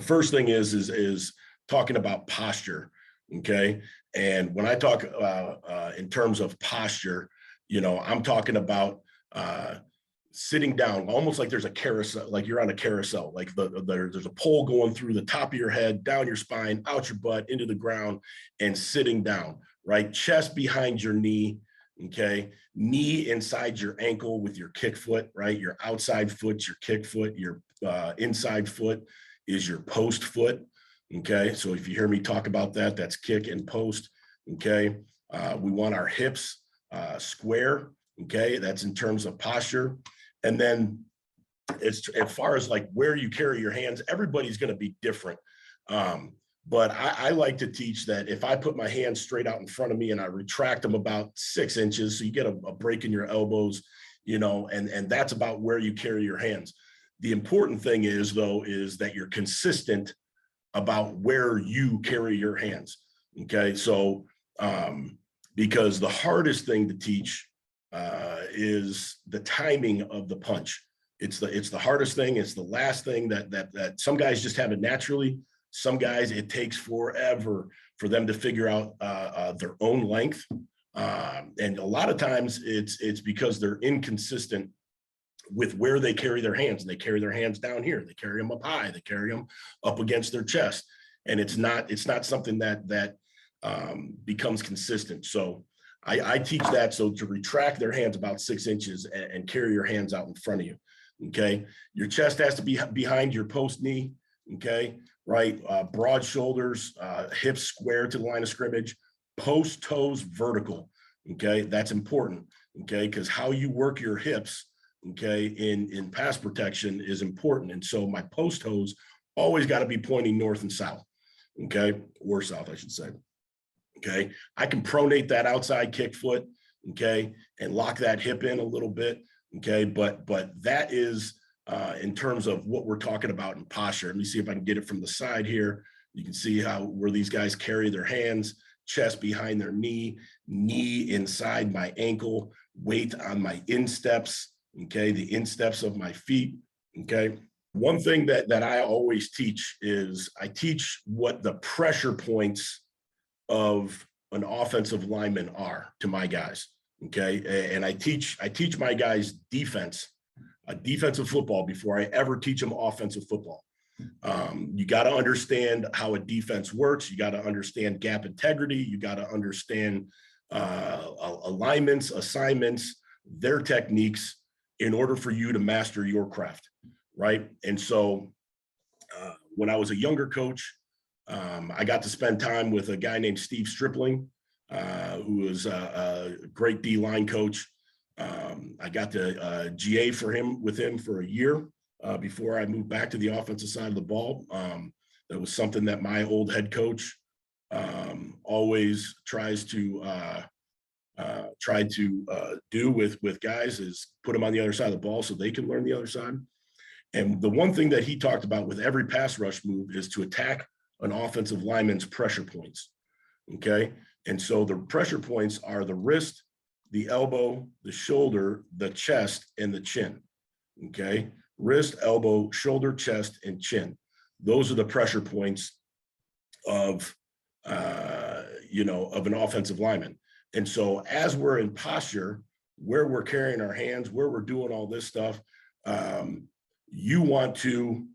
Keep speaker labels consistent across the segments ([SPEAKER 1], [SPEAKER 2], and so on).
[SPEAKER 1] first thing is talking about posture. Okay. And when I talk in terms of posture, I'm talking about sitting down, almost like there's a carousel, like you're on a carousel, like there's a pole going through the top of your head, down your spine, out your butt, into the ground, and sitting down, right? Chest behind your knee, okay? Knee inside your ankle with your kick foot, right? Your outside foot's your kick foot, your inside foot is your post foot, okay? So if you hear me talk about that, that's kick and post, okay? We want our hips square, okay? That's in terms of posture. And then as far as like where you carry your hands, everybody's going to be different. But I like to teach that if I put my hands straight out in front of me and I retract them about 6 inches, so you get a break in your elbows, and that's about where you carry your hands. The important thing is, though, is that you're consistent about where you carry your hands. Okay. So, because the hardest thing to teach is the timing of the punch. It's the hardest thing. It's the last thing that some guys just have it naturally. Some guys, it takes forever for them to figure out their own length. And a lot of times it's because they're inconsistent with where they carry their hands. And they carry their hands down here. They carry them up high. They carry them up against their chest. And it's not something that becomes consistent. So I teach that. So to retract their hands about 6 inches and carry your hands out in front of you. Okay. Your chest has to be behind your post knee. Okay. Right. Broad shoulders, hips square to the line of scrimmage, post toes vertical. Okay. That's important. Okay. Because how you work your hips, okay, in pass protection is important. And so my post toes always got to be pointing north and south. Okay. Or south, I should say. Okay. I can pronate that outside kick foot. Okay. And lock that hip in a little bit. Okay. But that is in terms of what we're talking about in posture. Let me see if I can get it from the side here. You can see where these guys carry their hands, chest behind their knee, knee inside my ankle, weight on my insteps. Okay. The insteps of my feet. Okay. One thing that I always teach is I teach what the pressure points of an offensive lineman are to my guys. Okay. And I teach my guys defensive football before I ever teach them offensive football. You got to understand how a defense works. You got to understand gap integrity. You got to understand alignments, assignments, their techniques in order for you to master your craft. Right. And so when I was a younger coach, I got to spend time with a guy named Steve Stripling, who was a great D-line coach. I got to GA with him for a year before I moved back to the offensive side of the ball. That was something that my old head coach always tries to do with guys, is put them on the other side of the ball so they can learn the other side. And the one thing that he talked about with every pass rush move is to attack an offensive lineman's pressure points. Okay. And so the pressure points are the wrist, the elbow, the shoulder, the chest, and the chin. Okay. Wrist, elbow, shoulder, chest, and chin. Those are the pressure points of an offensive lineman. And so as we're in posture, where we're carrying our hands, where we're doing all this stuff, you want to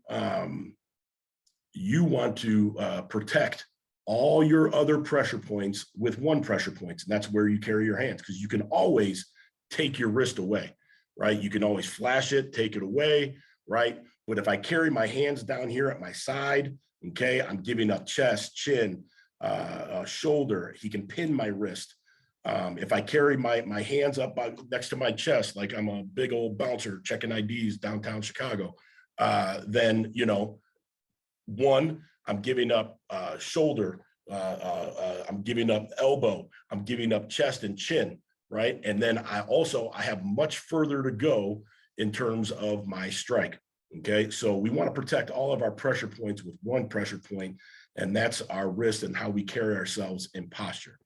[SPEAKER 1] protect all your other pressure points with one pressure point, and that's where you carry your hands, because you can always take your wrist away, right? You can always flash it, take it away, right? But if I carry my hands down here at my side, okay, I'm giving up chest, chin, shoulder. He can pin my wrist. If I carry my hands up next to my chest, like I'm a big old bouncer checking IDs downtown Chicago, then, one, I'm giving up shoulder, I'm giving up elbow, I'm giving up chest and chin, right? And then I have much further to go in terms of my strike, okay? So we want to protect all of our pressure points with one pressure point, and that's our wrist and how we carry ourselves in posture.